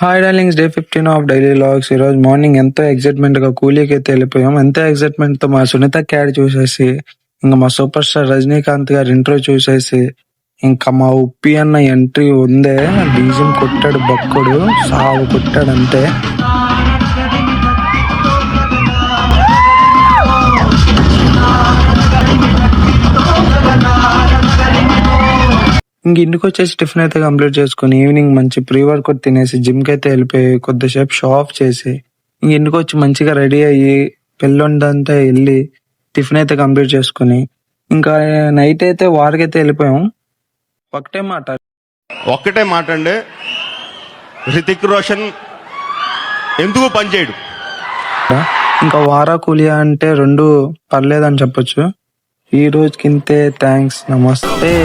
Hi darlings, day 15 of daily logs. ఈరోజు morning ఎంతో excitement గా కూలీకి అయితే వెళ్ళిపోయాం. ఎంతో ఎక్సైట్మెంట్ తో మా సునీత క్యాడ్ చూసేసి, ఇంకా మా సూపర్ స్టార్ రజనీకాంత్ గారి ఇంట్రో చూసేసి, ఇంకా మా ఉప్పి అన్న ఎంట్రీ ఉందే, బీజం కొట్టాడు, బక్కుడు సాగు కొట్టాడు అంతే. ఇంక ఇంటికి వచ్చేసి టిఫిన్ అయితే కంప్లీట్ చేసుకుని ఈవినింగ్ మంచి ప్రీ వర్కౌట్ తినేసి జిమ్కి అయితే వెళ్ళిపోయి కొద్దిసేపు షో ఆఫ్ చేసి ఇంక ఇంటికి వచ్చి మంచిగా రెడీ అయ్యి పెళ్ళొందంతా వెళ్ళి టిఫిన్ అయితే కంప్లీట్ చేసుకుని ఇంకా నైట్ అయితే వారికైతే వెళ్ళిపోయాం. ఒక్కటే మాట అండి, హృతిక్ రోషన్ ఎందుకు పనిచేయడు? ఇంకా వారా కూలియా అంటే రెండు పర్లేదని చెప్పొచ్చు. ఈ రోజుకింతే. థ్యాంక్స్, నమస్తే.